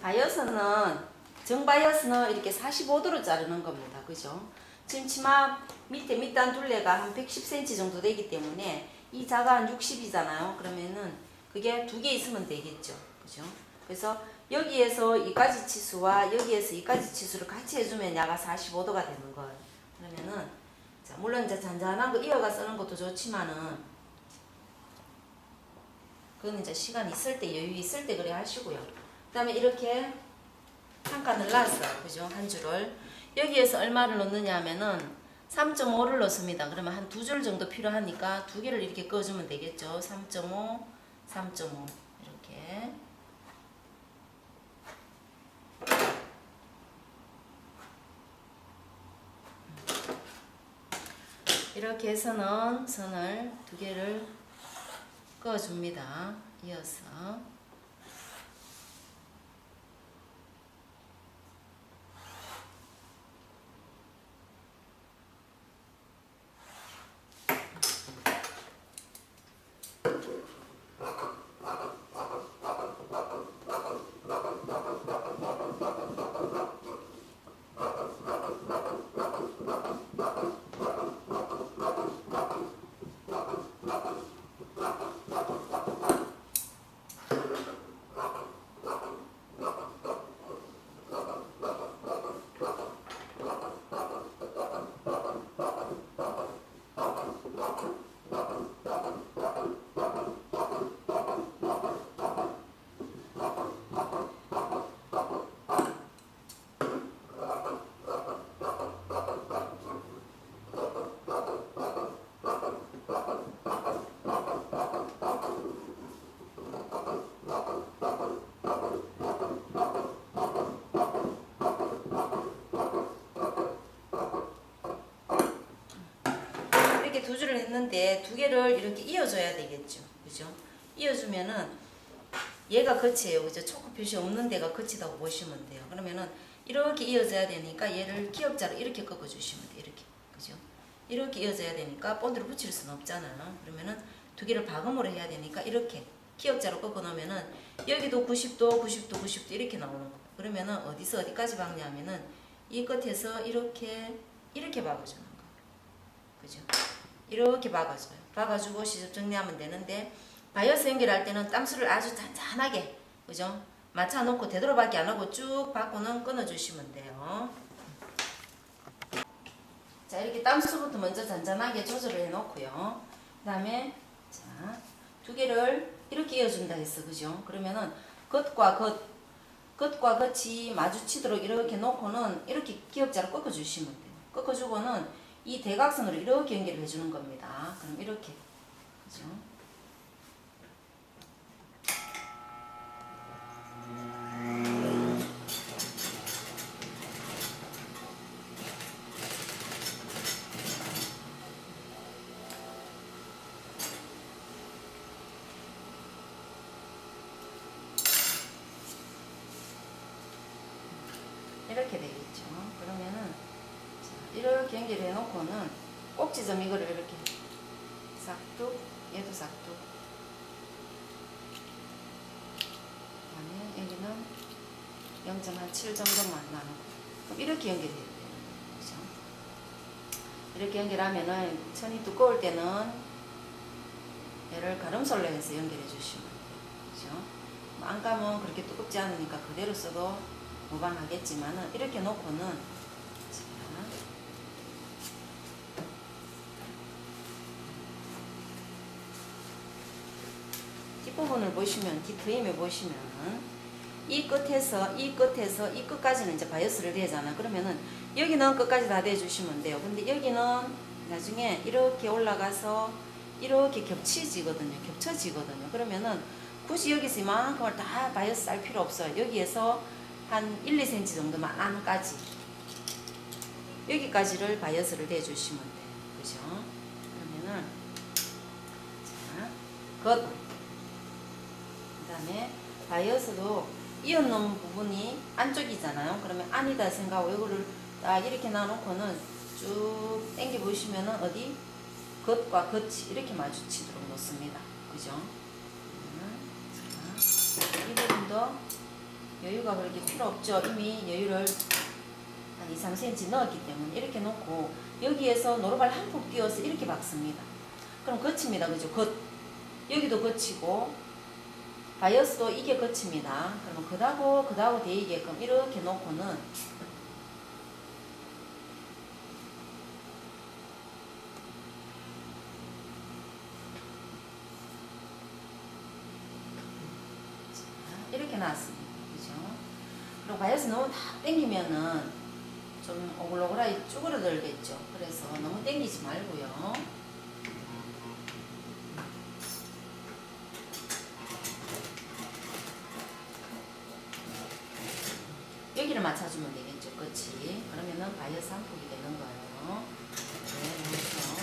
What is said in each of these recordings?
바이어스는 정바이어스는 이렇게 45도로 자르는 겁니다. 그죠? 지금 치마 밑에 밑단 둘레가 한 110cm 정도 되기 때문에 이 자가 한 60이잖아요. 그러면은 그게 두 개 있으면 되겠죠. 그죠? 그래서 여기에서 이까지 치수와 여기에서 이까지 치수를 같이 해주면 야가 45도가 되는 거예요. 그러면은 자, 물론 이제 잔잔한 거 이어가 쓰는 것도 좋지만은 그건 이제 시간 있을 때 여유 있을 때 그래 하시고요. 그 다음에 이렇게 한 칸을 놨어요. 그죠? 한 줄을. 여기에서 얼마를 넣느냐 하면은 3.5를 넣습니다. 그러면 한 두 줄 정도 필요하니까 두 개를 이렇게 꺼주면 되겠죠. 3.5, 3.5 이렇게. 이렇게 해서는 선을 두 개를 꺼줍니다. 이어서. 이렇게 두 줄을 했는데 두 개를 이렇게 이어줘야 되겠죠. 그죠? 이어주면은 얘가 끝이에요. 그죠? 초크 표시 없는 데가 끝이라고 보시면 돼요. 그러면은 이렇게 이어져야 되니까 얘를 기역자로 이렇게 꺾어주시면 돼요. 이렇게. 그죠? 이렇게 이어져야 되니까 본드를 붙일 수는 없잖아요. 그러면은 두 개를 박음으로 해야 되니까 이렇게 기역자로 꺾어 놓으면은 여기도 90도, 90도, 90도 이렇게 나오는 거예요. 그러면은 어디서 어디까지 박냐면은 이 끝에서 이렇게 박아주는 거예요. 그죠? 이렇게 박아줘요. 박아주고 시접 정리하면 되는데 바이어스 연결할 때는 땀수를 아주 잔잔하게 그죠? 맞춰놓고 되도록밖에 안 하고 쭉 받고는 끊어주시면 돼요. 자 이렇게 땀수부터 먼저 잔잔하게 조절을 해놓고요. 그 다음에 자 두 개를 이렇게 이어준다 했어. 그죠? 그러면은 겉과 겉이 마주치도록 이렇게 놓고는 이렇게 기역자로 꺾어주시면 돼요. 꺾어주고는 이 대각선으로 이렇게 연결을 해주는 겁니다. 그럼 이렇게 그죠? 이렇게 되겠죠. 그러면은 이렇게 연결해 놓고는 꼭지점 이거를 이렇게 싹둑, 얘도 싹둑. 그다음에 여기는 0.7 정도만 나누고 그럼 이렇게 연결해야 돼요. 그죠? 이렇게 연결하면은 천이 두꺼울 때는 얘를 가름솔로 해서 연결해 주시면 돼요. 그죠? 안 가면 그렇게 두껍지 않으니까 그대로 써도 무방하겠지만은 이렇게 놓고는 뒷부분을 보시면 뒷트임에 보시면 이 끝에서 이 끝까지는 이제 바이어스를 대잖아. 그러면은 여기는 끝까지 다 대주시면 돼요. 근데 여기는 나중에 이렇게 올라가서 이렇게 겹쳐지거든요. 그러면은 굳이 여기서 이만큼을 다 바이어스 쌀 필요 없어요. 여기에서 한 1, 2cm 정도만 안까지 여기까지를 바이어스를 대주시면 돼요. 그죠? 그러면은 자, 그 다음에 바이어스도 이어놓은 부분이 안쪽이잖아요. 그러면 아니다 생각하고 이거를 딱 이렇게 놔놓고는 쭉 당겨 보시면은 어디 겉과 겉이 이렇게 마주치도록 놓습니다. 그죠? 자, 이 부분도 여유가 그렇게 필요 없죠. 이미 여유를 한 2, 3cm 넣었기 때문에 이렇게 놓고 여기에서 노루발 한 폭 띄워서 이렇게 박습니다. 그럼 거칩니다. 그죠? 여기도 거치고 바이어스도 이게 거칩니다. 그러면 그다고 되게끔 이렇게 놓고는 이렇게 놨습니다. 그죠? 그리고 바이어스 너무 다 당기면은 좀 오글오글하게 쭈그러들겠죠. 그래서 너무 당기지 말고요. 여기를 맞춰주면 되겠죠. 끝이. 그러면은 바이어스 한 폭이 되는 거예요. 네, 그래서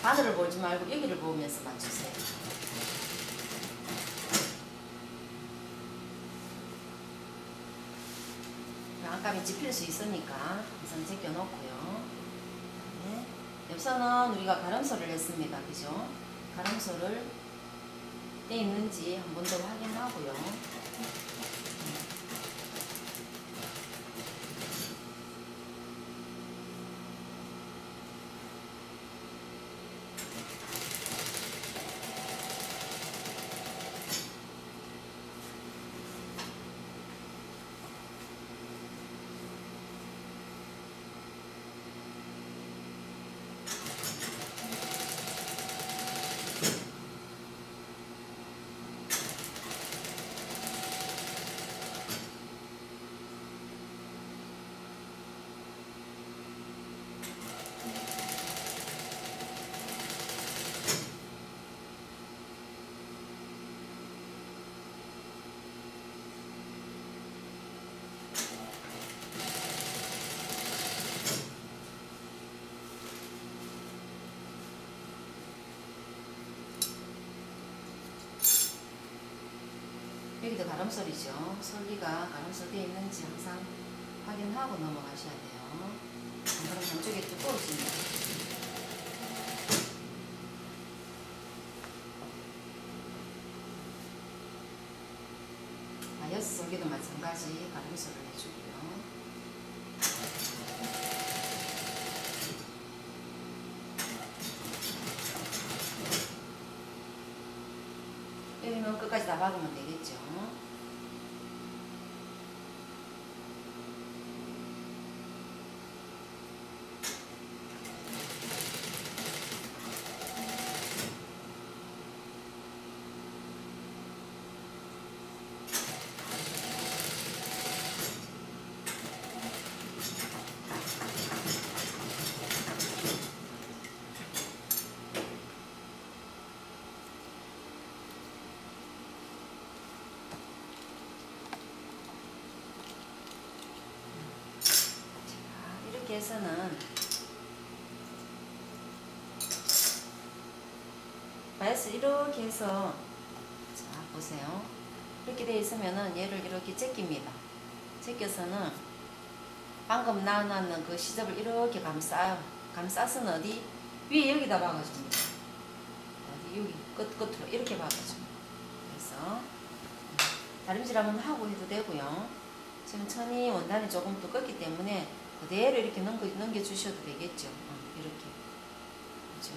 바늘을 보지 말고 여기를 보면서 맞추세요. 안감이 짚힐 수 있으니까 우선 제껴놓고요. 네. 옆선은 우리가 가름소를 했습니다. 그죠? 가름소를 돼 있는지 한 번 더 확인하고요. 여기도 가름솔이죠. 솔리가 가름솔 되어 있는지 항상 확인하고 넘어가셔야 돼요. 그럼 한쪽이 두꺼워집니다. 바이어스 솔기도 마찬가지 가름솔을 해주고요. 여기는 끝까지 다 박으면 되겠죠. 이렇게 해서는 바이어스 이렇게 해서 자 보세요. 이렇게 되어 있으면은 얘를 이렇게 제낍니다. 제껴서는 방금 나눠놨는 그 시접을 이렇게 감싸서는 어디 위에 여기다 박아줍니다. 어디 여기 끝으로 이렇게 박아줍니다. 그래서 다림질 한번 하고 해도 되고요. 지금 천이 원단이 조금 두껍기 때문에 그대로 이렇게 넘겨주셔도 되겠죠. 이렇게. 그죠?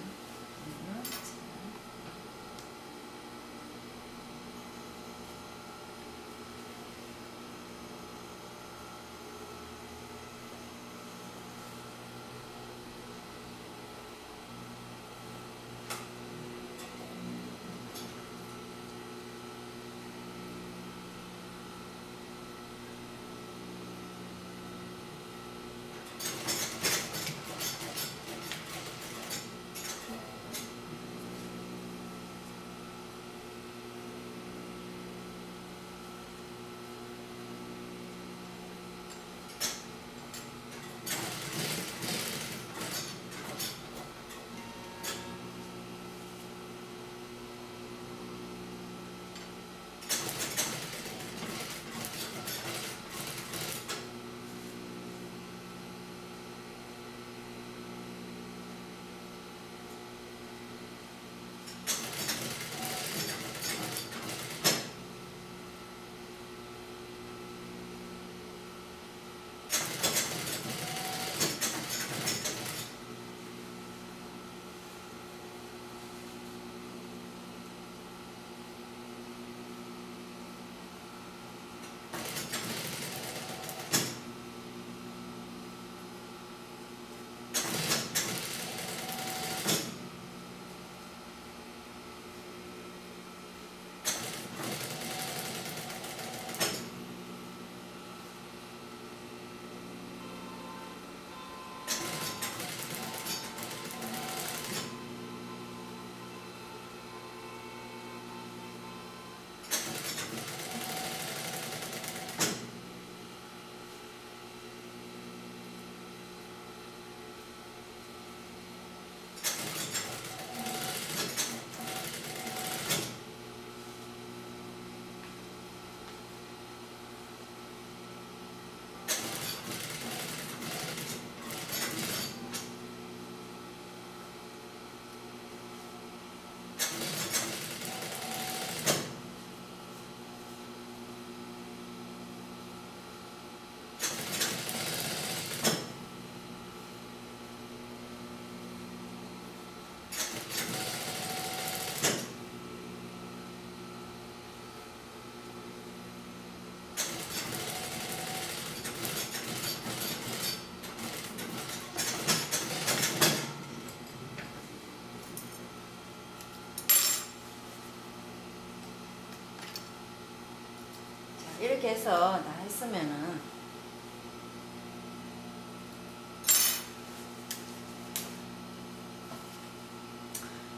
이렇게 해서 다 했으면은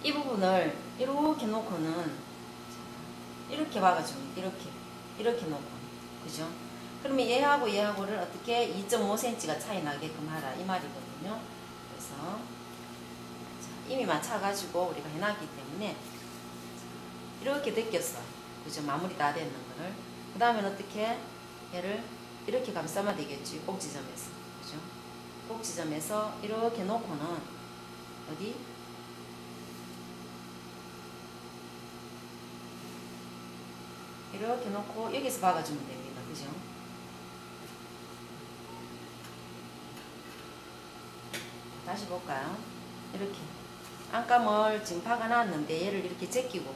이 부분을 이렇게 놓고는 이렇게 박아줍니다. 이렇게 놓고, 그죠? 그러면 얘하고를 어떻게 2.5cm가 차이 나게끔 하라 이 말이거든요. 그래서 이미 맞춰가지고 우리가 해놨기 때문에 이렇게 느꼈어, 그죠? 마무리 다 되는 거를. 그 다음에 어떻게 얘를 이렇게 감싸면 되겠지. 꼭지점에서, 그죠? 꼭지점에서 이렇게 놓고는 어디? 이렇게 놓고 여기서 박아주면 됩니다. 그죠? 다시 볼까요? 이렇게 안감을 지금 박아놨는데 얘를 이렇게 제끼고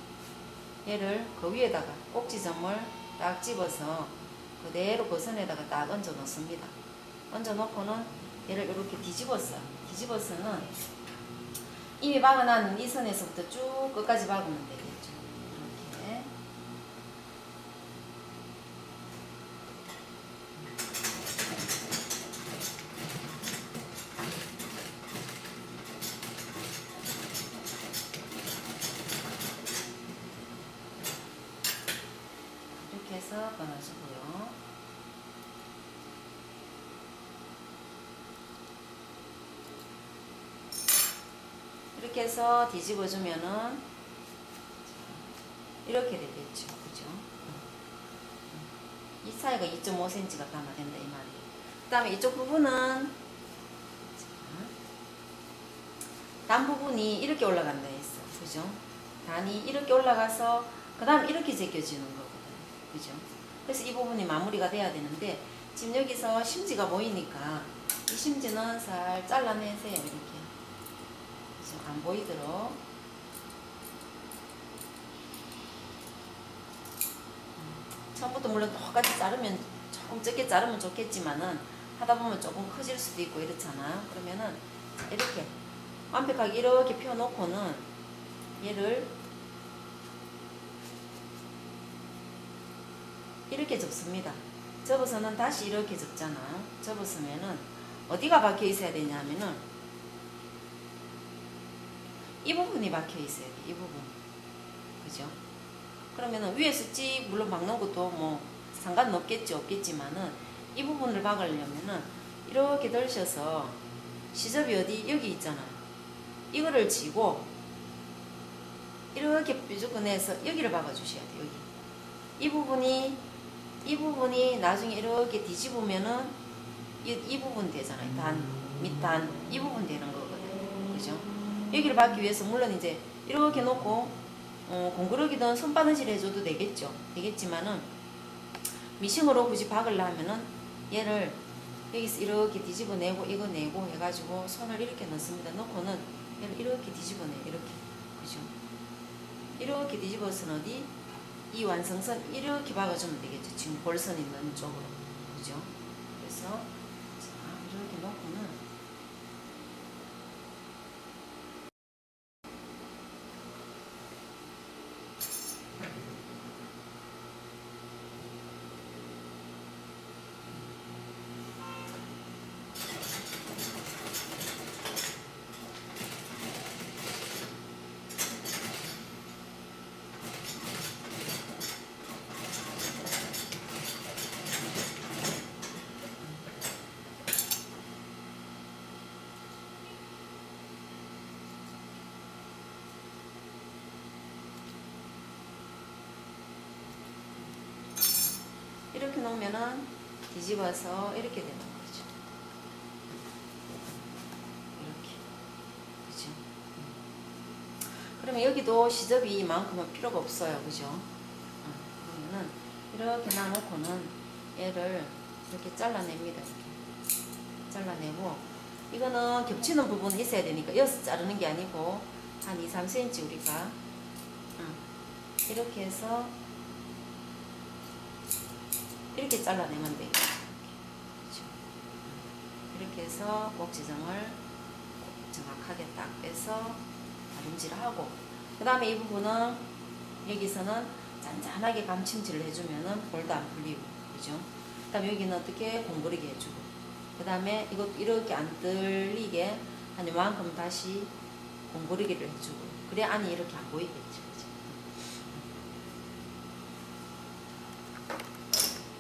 얘를 그 위에다가 꼭지점을 딱 집어서 그대로 그 선에다가 딱 얹어 놓습니다. 얹어 놓고는 얘를 이렇게 뒤집어서는 이미 박아놨는 이 선에서부터 쭉 끝까지 박으면 되겠죠. 이렇게. 이렇게 해서 끊어주고요. 이렇게 해서 뒤집어주면은 이렇게 되겠죠. 그죠? 이 사이가 2.5cm가 담아된다 이 말이에요. 그 다음에 이쪽 부분은 단 부분이 이렇게 올라간다 했어. 그죠? 단이 이렇게 올라가서 그 다음 이렇게 제껴지는 거거든요. 그죠? 그래서 이 부분이 마무리가 돼야 되는데 지금 여기서 심지가 보이니까 이 심지는 살 잘라내세요. 이렇게. 그죠? 안 보이도록. 처음부터 물론 똑같이 자르면 조금 적게 자르면 좋겠지만은 하다 보면 조금 커질 수도 있고 이렇잖아요. 그러면은 이렇게 완벽하게 이렇게 펴놓고는 얘를 이렇게 접습니다. 접어서는 다시 이렇게 접잖아요. 접었으면은 어디가 박혀 있어야 되냐면은 이 부분이 박혀 있어야 돼. 이 부분. 그죠? 그러면은 위에서 찍 물론 박는 것도 뭐 상관은 없겠지만은 이 부분을 박으려면은 이렇게 들셔서 시접이 어디 여기 있잖아요. 이거를 쥐고 이렇게 뾰족해서 여기를 박아주셔야 돼요. 여기 이 부분이 나중에 이렇게 뒤집으면은 이 부분 되잖아요. 밑단 이 부분 되는 거거든요. 그죠? 여기를 박기 위해서 물론 이제 이렇게 놓고 공그러기든 손바느질 해줘도 되겠지만은 미싱으로 굳이 박으려면은 얘를 여기서 이렇게 뒤집어내고 이거 내고 해가지고 손을 이렇게 넣습니다. 넣고는 얘를 이렇게 뒤집어내요. 이렇게. 그죠? 이렇게 뒤집어서는 어디? 이 완성선 이렇게 박아주면 되겠죠. 지금 볼선 있는 쪽으로. 그죠? 그래서 자, 이렇게 놓고는 이렇게 놓으면은 뒤집어서 이렇게 되는 거죠. 이렇게. 그죠? 그러면 여기도 시접이 이만큼은 필요가 없어요. 그죠? 그러면은 이렇게 놔놓고는 얘를 이렇게 잘라냅니다. 이렇게. 잘라내고 이거는 겹치는 부분이 있어야 되니까 여기서 자르는 게 아니고 한 2, 3cm 우리가 이렇게 해서 이렇게 잘라내면 돼요. 이렇게 해서 꼭지점을 정확하게 딱 빼서 다림질을 하고 그 다음에 이 부분은 여기서는 잔잔하게 감침질을 해주면은 볼도 안 풀리고 그죠? 그 다음에 여기는 어떻게 공부르게 해주고, 그 다음에 이것 이렇게 안 들리게 한 요만큼 다시 공부르기를 해주고, 그래 안이 이렇게 안 보이겠죠.